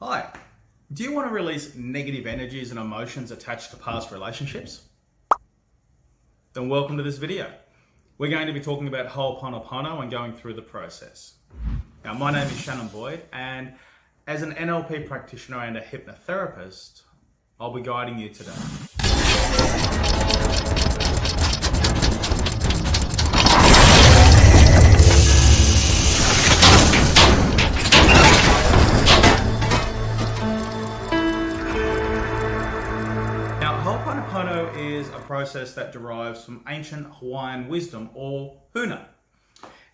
Hi, do you want to release negative energies and emotions attached to past relationships? Then welcome to this video. We're going to be talking about hoʻoponopono and going through the process. Now, my name is Shannon Boyd, and as an NLP practitioner and a hypnotherapist, I'll be guiding you today. Hooponopono is a process that derives from ancient Hawaiian wisdom, or huna.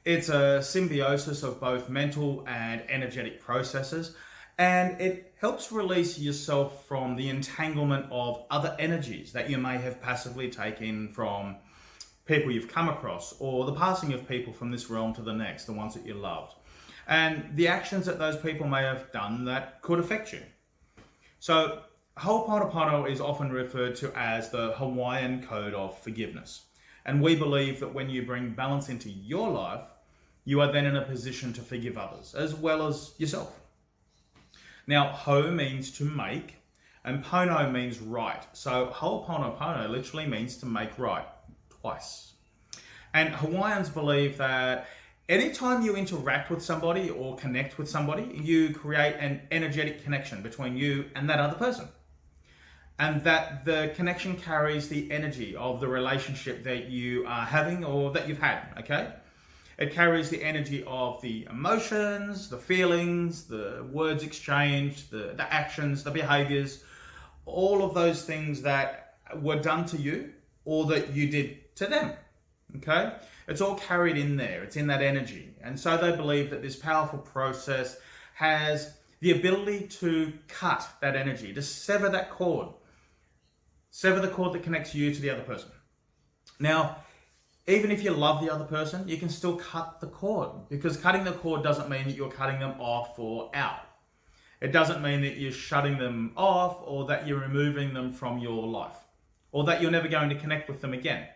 It's a symbiosis of both mental and energetic processes, and it helps release yourself from the entanglement of other energies that you may have passively taken from people you've come across, or the passing of people from this realm to the next, the ones that you loved, and the actions that those people may have done that could affect you. So Hooponopono is often referred to as the Hawaiian code of forgiveness. And we believe that when you bring balance into your life, you are then in a position to forgive others, as well as yourself. Now, ho means to make, and pono means right. So Hooponopono literally means to make right, twice. And Hawaiians believe that anytime you interact with somebody or connect with somebody, you create an energetic connection between you and that other person. And that the connection carries the energy of the relationship that you are having or that you've had, okay? It carries the energy of the emotions, the feelings, the words exchanged, the actions, the behaviors, all of those things that were done to you or that you did to them, okay? It's all carried in there, it's in that energy. And so they believe that this powerful process has the ability to cut that energy, to sever that cord. Sever the cord that connects you to the other person. Now, even if you love the other person, you can still cut the cord, because cutting the cord doesn't mean that you're cutting them off or out. It doesn't mean that you're shutting them off or that you're removing them from your life or that you're never going to connect with them again.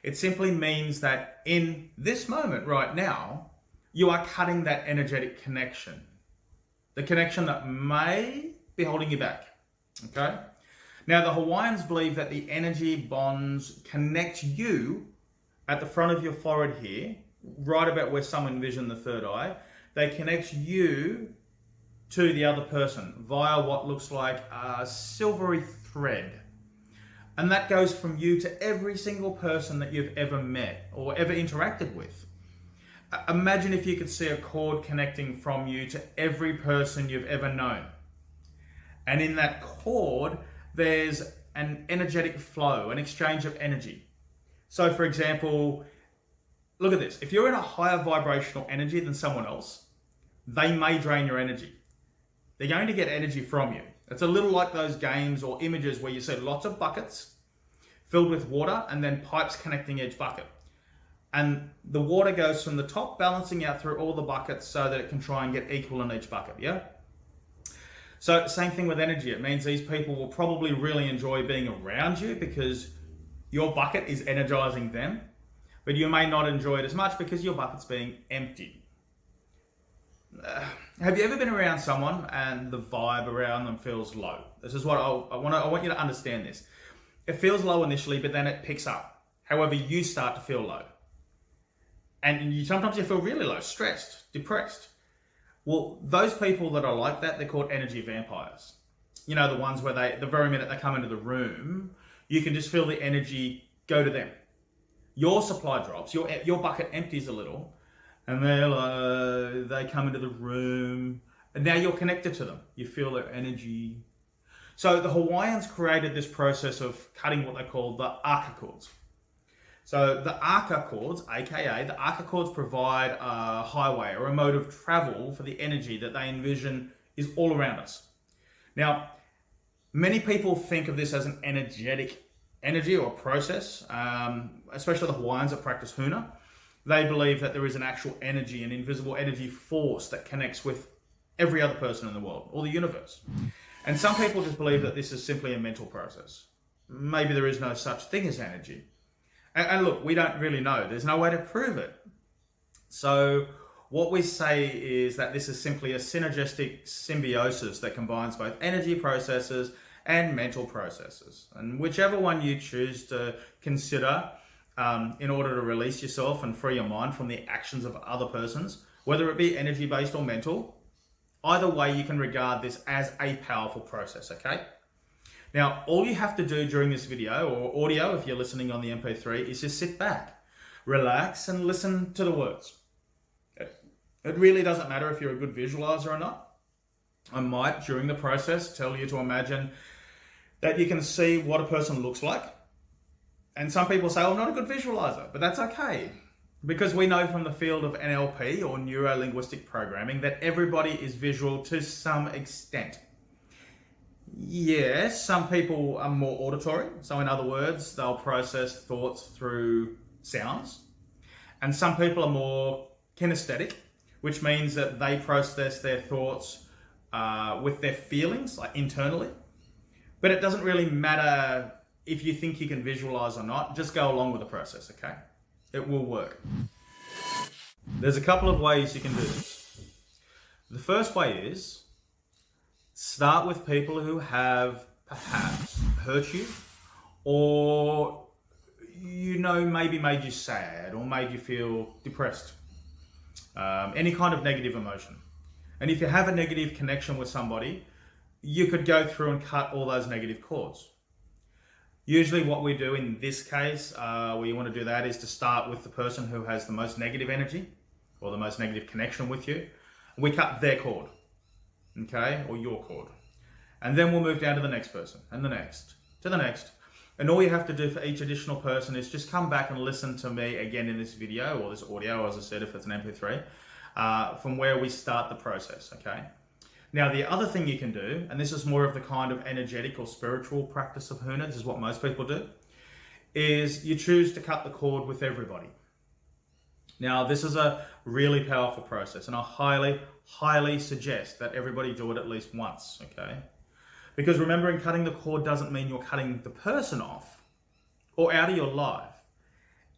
It simply means that in this moment right now, you are cutting that energetic connection. The connection that may be holding you back, okay? Now, the Hawaiians believe that the energy bonds connect you at the front of your forehead here, right about where some envision the third eye. They connect you to the other person via what looks like a silvery thread. And that goes from you to every single person that you've ever met or ever interacted with. Imagine if you could see a cord connecting from you to every person you've ever known. And in that cord, there's an energetic flow, an exchange of energy. So for example, look at this. If you're in a higher vibrational energy than someone else, they may drain your energy. They're going to get energy from you. It's a little like those games or images where you see lots of buckets filled with water and then pipes connecting each bucket. And the water goes from the top, balancing out through all the buckets so that it can try and get equal in each bucket, yeah? So same thing with energy. It means these people will probably really enjoy being around you because your bucket is energizing them, but you may not enjoy it as much because your bucket's being empty. Have you ever been around someone and the vibe around them feels low? This is what I want you to understand this. It feels low initially, but then it picks up. However, you start to feel low. And sometimes you feel really low, stressed, depressed. Well, those people that are like that, they're called energy vampires. You know, the ones where the very minute they come into the room, you can just feel the energy go to them. Your supply drops, your bucket empties a little, and they come into the room, and now you're connected to them. You feel their energy. So the Hawaiians created this process of cutting what they call the aka cords. So the aka cords, aka the aka cords, provide a highway or a mode of travel for the energy that they envision is all around us. Now, many people think of this as an energetic energy or process, especially the Hawaiians that practice huna. They believe that there is an actual energy, an invisible energy force that connects with every other person in the world or the universe. And some people just believe that this is simply a mental process. Maybe there is no such thing as energy. And look, we don't really know. There's no way to prove it. So what we say is that this is simply a synergistic symbiosis that combines both energy processes and mental processes. And whichever one you choose to consider in order to release yourself and free your mind from the actions of other persons, whether it be energy-based or mental, either way you can regard this as a powerful process, okay? Now, all you have to do during this video, or audio if you're listening on the MP3, is just sit back, relax, and listen to the words. It really doesn't matter if you're a good visualizer or not. I might, during the process, tell you to imagine that you can see what a person looks like. And some people say, I'm not a good visualizer, but that's okay. Because we know from the field of NLP, or neuro-linguistic programming, that everybody is visual to some extent. Yes, some people are more auditory. So in other words, they'll process thoughts through sounds. And some people are more kinesthetic, which means that they process their thoughts with their feelings, like internally. But it doesn't really matter if you think you can visualize or not. Just go along with the process, okay? It will work. There's a couple of ways you can do this. The first way is start with people who have perhaps hurt you, or maybe made you sad or made you feel depressed. Any kind of negative emotion. And if you have a negative connection with somebody, you could go through and cut all those negative cords. Usually what we do in this case, where you want to do that, is to start with the person who has the most negative energy or the most negative connection with you. We cut their cord, okay, or your cord. And then we'll move down to the next person and the next, to the next. And all you have to do for each additional person is just come back and listen to me again in this video, or this audio, as I said, if it's an MP3, from where we start the process, okay? Now, the other thing you can do, and this is more of the kind of energetic or spiritual practice of Huna, this is what most people do, is you choose to cut the cord with everybody. Now, this is a really powerful process, and I highly, highly suggest that everybody do it at least once, okay? Because remembering, cutting the cord doesn't mean you're cutting the person off or out of your life.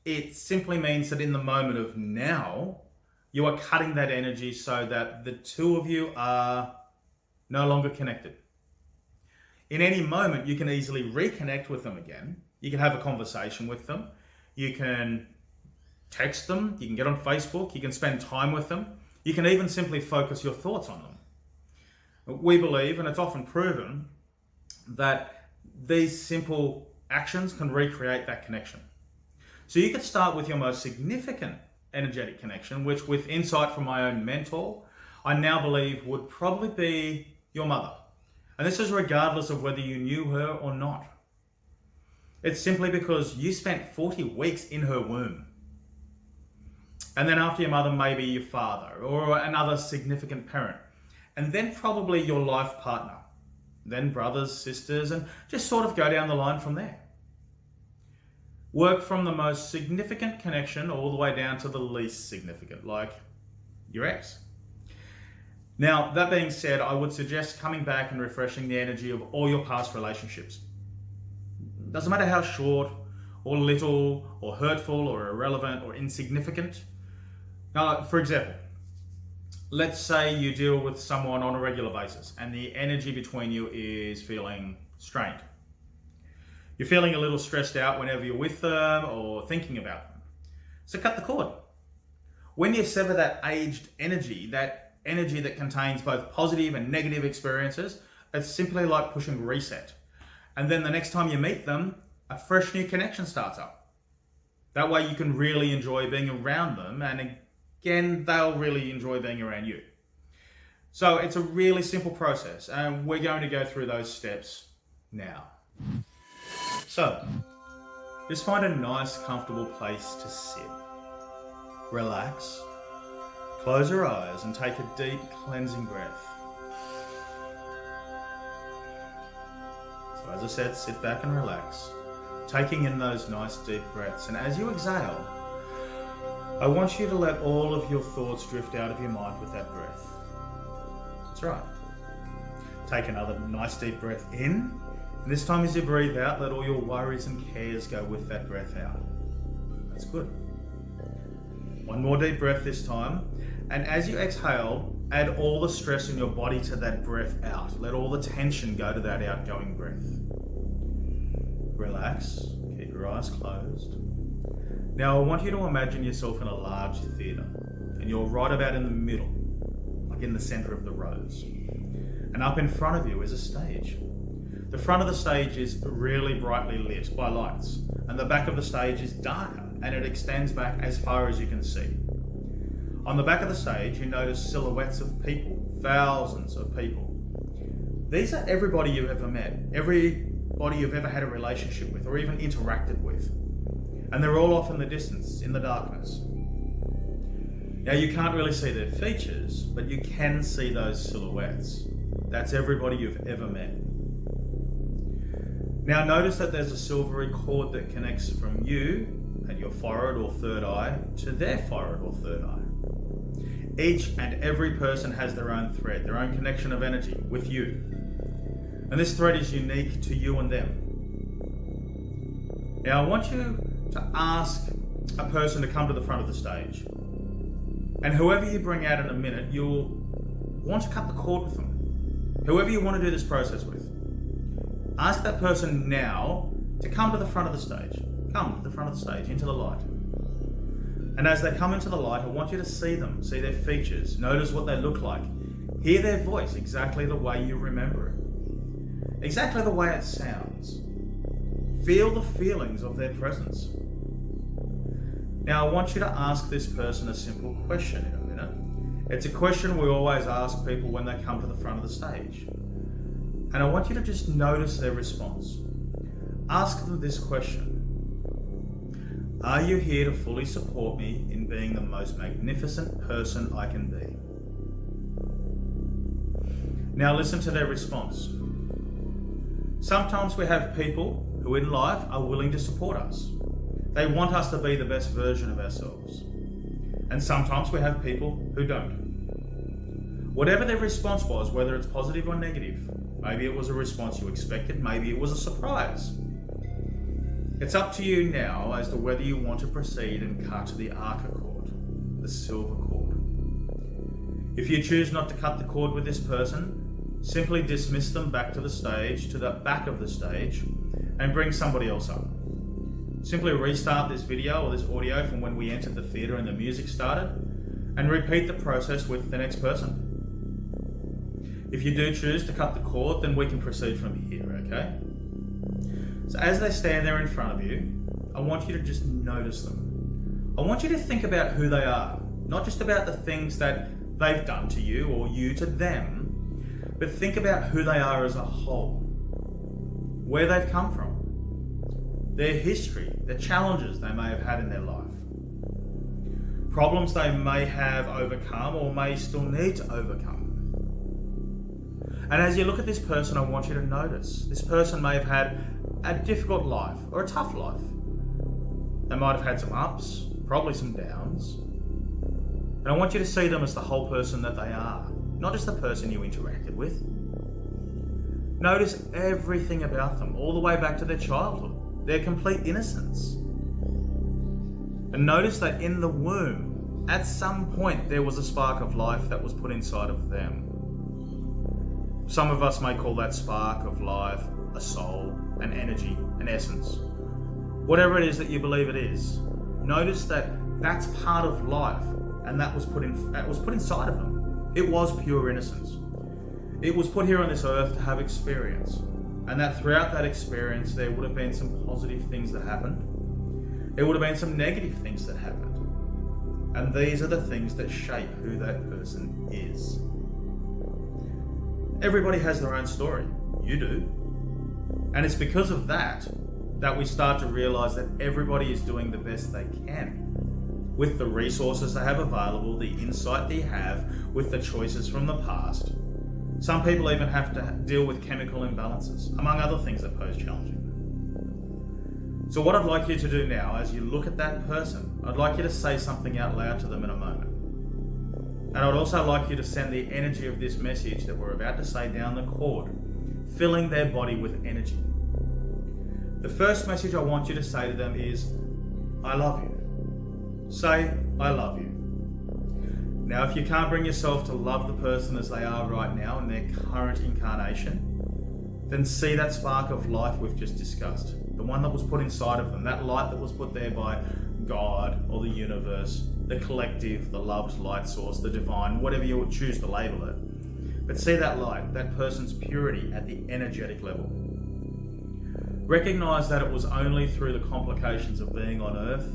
It simply means that in the moment of now, you are cutting that energy so that the two of you are no longer connected. In any moment, you can easily reconnect with them again. You can have a conversation with them. You can text them. You can get on Facebook. You can spend time with them. You can even simply focus your thoughts on them. We believe, and it's often proven, that these simple actions can recreate that connection. So you could start with your most significant energetic connection, which, with insight from my own mentor, I now believe would probably be your mother. And this is regardless of whether you knew her or not. It's simply because you spent 40 weeks in her womb. And then after your mother, maybe your father or another significant parent. And then probably your life partner. Then brothers, sisters, and just sort of go down the line from there. Work from the most significant connection all the way down to the least significant, like your ex. Now, that being said, I would suggest coming back and refreshing the energy of all your past relationships. Doesn't matter how short or little or hurtful or irrelevant or insignificant. Now, for example, let's say you deal with someone on a regular basis and the energy between you is feeling strained. You're feeling a little stressed out whenever you're with them or thinking about them. So cut the cord. When you sever that aged energy, that energy that contains both positive and negative experiences, it's simply like pushing reset. And then the next time you meet them, a fresh new connection starts up. That way you can really enjoy being around them, and again, they'll really enjoy being around you. So it's a really simple process, and we're going to go through those steps now. So, just find a nice, comfortable place to sit. Relax. Close your eyes and take a deep, cleansing breath. So as I said, sit back and relax, taking in those nice, deep breaths. And as you exhale, I want you to let all of your thoughts drift out of your mind with that breath. That's right. Take another nice, deep breath in. And this time as you breathe out, let all your worries and cares go with that breath out. That's good. One more deep breath this time. And as you exhale, add all the stress in your body to that breath out. Let all the tension go to that outgoing breath. Relax, keep your eyes closed. Now I want you to imagine yourself in a large theatre, and you're right about in the middle, like in the center of the rows. And up in front of you is a stage. The front of the stage is really brightly lit by lights, and the back of the stage is darker, and it extends back as far as you can see. On the back of the stage, you notice silhouettes of people, thousands of people. These are everybody you've ever met, everybody you've ever had a relationship with or even interacted with. And they're all off in the distance, in the darkness. Now you can't really see their features, but you can see those silhouettes. That's everybody you've ever met. Now notice that there's a silvery cord that connects from you at your forehead or third eye to their forehead or third eye. Each and every person has their own thread, their own connection of energy with you. And this thread is unique to you and them. Now I want you to ask a person to come to the front of the stage. And whoever you bring out in a minute, you'll want to cut the cord with them. Whoever you want to do this process with. Ask that person now to come to the front of the stage. Come to the front of the stage, into the light. And as they come into the light, I want you to see them, see their features, notice what they look like, hear their voice exactly the way you remember it, exactly the way it sounds. Feel the feelings of their presence. Now I want you to ask this person a simple question in a minute. It's a question we always ask people when they come to the front of the stage. And I want you to just notice their response. Ask them this question. Are you here to fully support me in being the most magnificent person I can be? Now listen to their response. Sometimes we have people who in life are willing to support us. They want us to be the best version of ourselves. And sometimes we have people who don't. Whatever their response was, whether it's positive or negative, maybe it was a response you expected, maybe it was a surprise. It's up to you now as to whether you want to proceed and cut the arca cord, the silver cord. If you choose not to cut the cord with this person, simply dismiss them back to the stage, to the back of the stage, and bring somebody else up. Simply restart this video or this audio from when we entered the theatre and the music started, and repeat the process with the next person. If you do choose to cut the cord, then we can proceed from here, okay? So as they stand there in front of you, I want you to just notice them. I want you to think about who they are, not just about the things that they've done to you or you to them, but think about who they are as a whole, where they've come from, their history, the challenges they may have had in their life, problems they may have overcome or may still need to overcome. And as you look at this person, I want you to notice this person may have had a difficult life or a tough life. They might have had some ups, probably some downs. And I want you to see them as the whole person that they are, not just the person you interacted with. Notice everything about them, all the way back to their childhood, their complete innocence. And notice that in the womb, at some point, there was a spark of life that was put inside of them. Some of us may call that spark of life a soul, an energy, an essence. Whatever it is that you believe it is, notice that that's part of life, and that was put inside of them. It was pure innocence. It was put here on this earth to have experience, and that throughout that experience there would have been some positive things that happened. There would have been some negative things that happened. And these are the things that shape who that person is. Everybody has their own story. You do. And it's because of that that we start to realize that everybody is doing the best they can with the resources they have available, the insight they have, with the choices from the past. Some people even have to deal with chemical imbalances, among other things that pose challenges. So what I'd like you to do now, as you look at that person, I'd like you to say something out loud to them in a moment. And I'd also like you to send the energy of this message that we're about to say down the cord, filling their body with energy. The first message I want you to say to them is, I love you. Say, I love you. Now, if you can't bring yourself to love the person as they are right now in their current incarnation, then see that spark of life we've just discussed, the one that was put inside of them, that light that was put there by God or the universe, the collective, the loved light source, the divine, whatever you would choose to label it. But see that light, that person's purity at the energetic level. Recognize that it was only through the complications of being on earth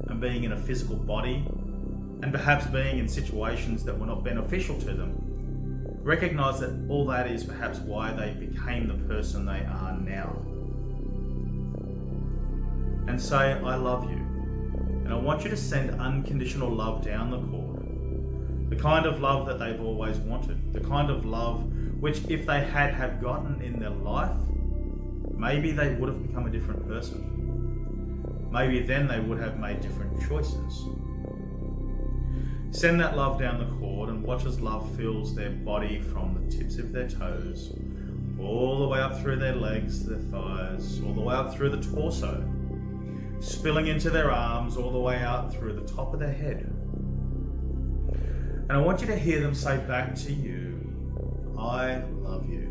and being in a physical body and perhaps being in situations that were not beneficial to them. Recognize that all that is perhaps why they became the person they are now. And say, I love you. And I want you to send unconditional love down the cord. The kind of love that they've always wanted. The kind of love which, if they had gotten in their life, maybe they would have become a different person. Maybe then they would have made different choices. Send that love down the cord and watch as love fills their body from the tips of their toes, all the way up through their legs, their thighs, all the way up through the torso, spilling into their arms, all the way out through the top of their head. And I want you to hear them say back to you, I love you.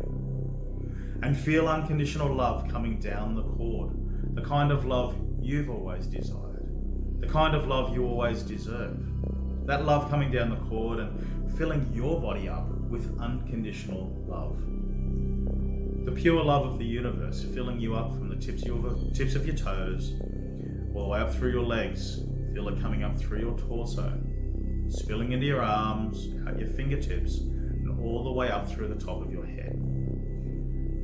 And feel unconditional love coming down the cord, the kind of love you've always desired, the kind of love you always deserve. That love coming down the cord and filling your body up with unconditional love. The pure love of the universe filling you up from the tips of your toes, all the way up through your legs. Feel it coming up through your torso, spilling into your arms, out your fingertips, and all the way up through the top of your head.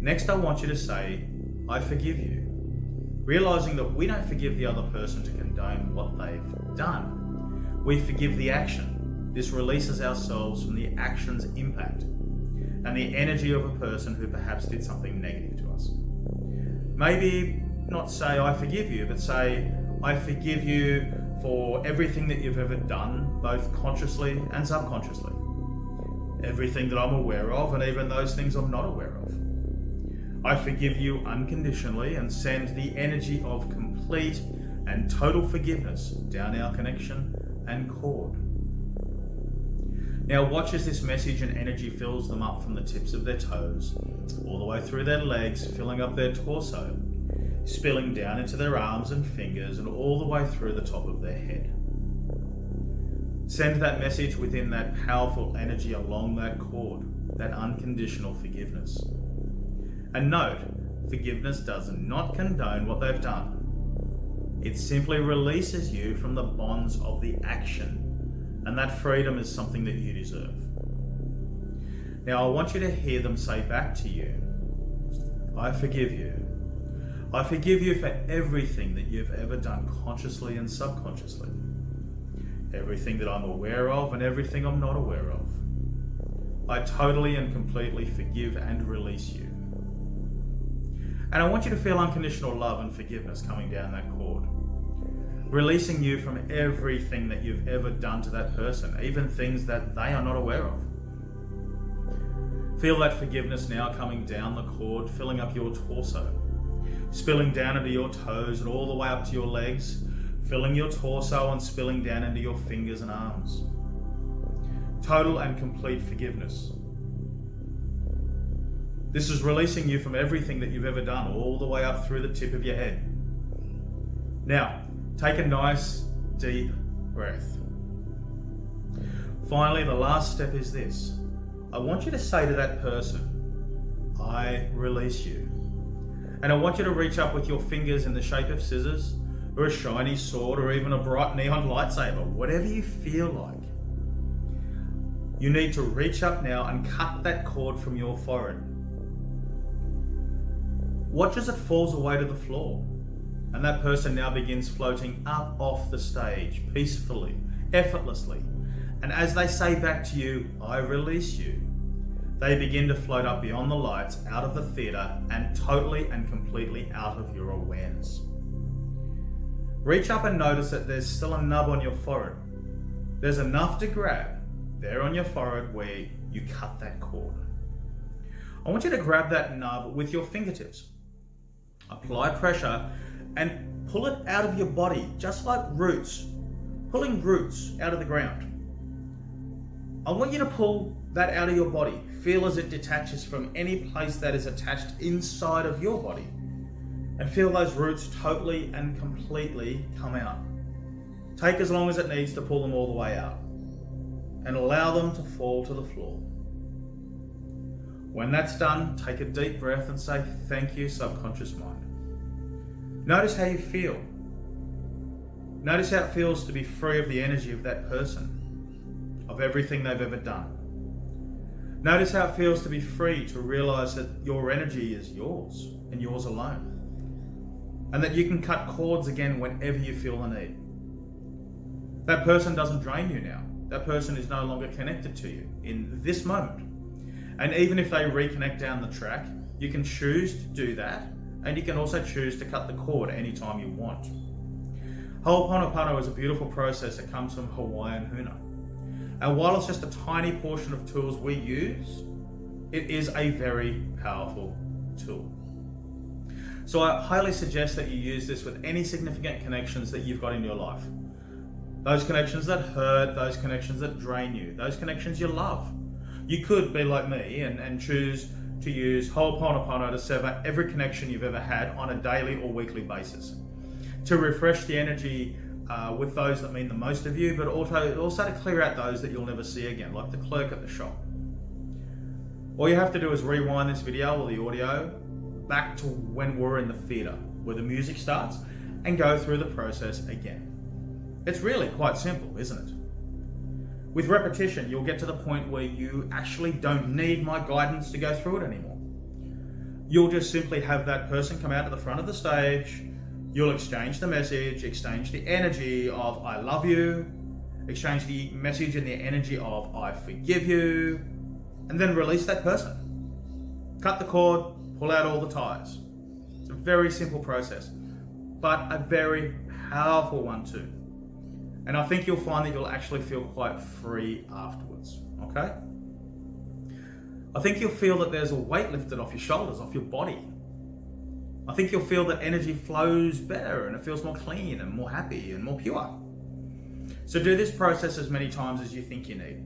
Next, I want you to say, I forgive you. Realizing that we don't forgive the other person to condone what they've done. We forgive the action. This releases ourselves from the action's impact and the energy of a person who perhaps did something negative to us. Maybe not say, I forgive you, but say, I forgive you for everything that you've ever done, both consciously and subconsciously. Everything that I'm aware of, and even those things I'm not aware of. I forgive you unconditionally and send the energy of complete and total forgiveness down our connection and cord. Now watch as this message and energy fills them up from the tips of their toes, all the way through their legs, filling up their torso, spilling down into their arms and fingers, and all the way through the top of their head. Send that message within that powerful energy along that cord, that unconditional forgiveness. And note, forgiveness does not condone what they've done. It simply releases you from the bonds of the action, and that freedom is something that you deserve. Now I want you to hear them say back to you, I forgive you. I forgive you for everything that you've ever done consciously and subconsciously. Everything that I'm aware of and everything I'm not aware of. I totally and completely forgive and release you. And I want you to feel unconditional love and forgiveness coming down that cord, releasing you from everything that you've ever done to that person, even things that they are not aware of. Feel that forgiveness now coming down the cord, filling up your torso, spilling down into your toes and all the way up to your legs, filling your torso and spilling down into your fingers and arms. Total and complete forgiveness. This is releasing you from everything that you've ever done, all the way up through the tip of your head. Now, take a nice deep breath. Finally, the last step is this. I want you to say to that person, I release you. And I want you to reach up with your fingers in the shape of scissors, or a shiny sword, or even a bright neon lightsaber, whatever you feel like. You need to reach up now and cut that cord from your forehead. Watch as it falls away to the floor, and that person now begins floating up off the stage, peacefully, effortlessly. And as they say back to you, I release you, they begin to float up beyond the lights, out of the theatre, and totally and completely out of your awareness. Reach up and notice that there's still a nub on your forehead. There's enough to grab there on your forehead where you cut that cord. I want you to grab that nub with your fingertips. Apply pressure and pull it out of your body, just like roots, pulling roots out of the ground. I want you to pull that out of your body. Feel as it detaches from any place that is attached inside of your body. And feel those roots totally and completely come out. Take as long as it needs to pull them all the way out. And allow them to fall to the floor. When that's done, take a deep breath and say, thank you, subconscious mind. Notice how you feel. Notice how it feels to be free of the energy of that person, of everything they've ever done. Notice how it feels to be free to realize that your energy is yours and yours alone. And that you can cut cords again whenever you feel the need. That person doesn't drain you now. That person is no longer connected to you in this moment. And even if they reconnect down the track, you can choose to do that, and you can also choose to cut the cord anytime you want. Ho'oponopono is a beautiful process that comes from Hawaiian huna. And while it's just a tiny portion of tools we use, it is a very powerful tool. So I highly suggest that you use this with any significant connections that you've got in your life. Those connections that hurt, those connections that drain you, those connections you love. You could be like me and choose to use Hooponopono to sever every connection you've ever had on a daily or weekly basis. To refresh the energy with those that mean the most of you, but also to clear out those that you'll never see again, like the clerk at the shop. All you have to do is rewind this video or the audio back to when we're in the theatre, where the music starts, and go through the process again. It's really quite simple, isn't it? With repetition, you'll get to the point where you actually don't need my guidance to go through it anymore. You'll just simply have that person come out to the front of the stage, you'll exchange the message, exchange the energy of I love you, exchange the message and the energy of I forgive you, and then release that person. Cut the cord, pull out all the ties. It's a very simple process, but a very powerful one too. And I think you'll find that you'll actually feel quite free afterwards, okay? I think you'll feel that there's a weight lifted off your shoulders, off your body. I think you'll feel that energy flows better and it feels more clean and more happy and more pure. So do this process as many times as you think you need.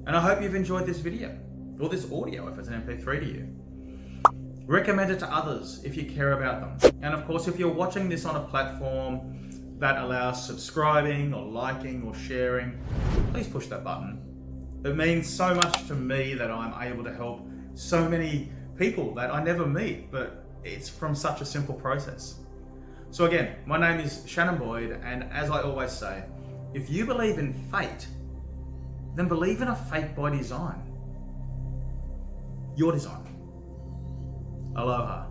And I hope you've enjoyed this video, or this audio if it's an MP3 to you. Recommend it to others if you care about them. And of course, if you're watching this on a platform that allows subscribing or liking or sharing, please push that button. It means so much to me that I'm able to help so many people that I never meet, but it's from such a simple process. So again, my name is Shannon Boyd, and as I always say, if you believe in fate, then believe in a fate by design. Your design. Aloha.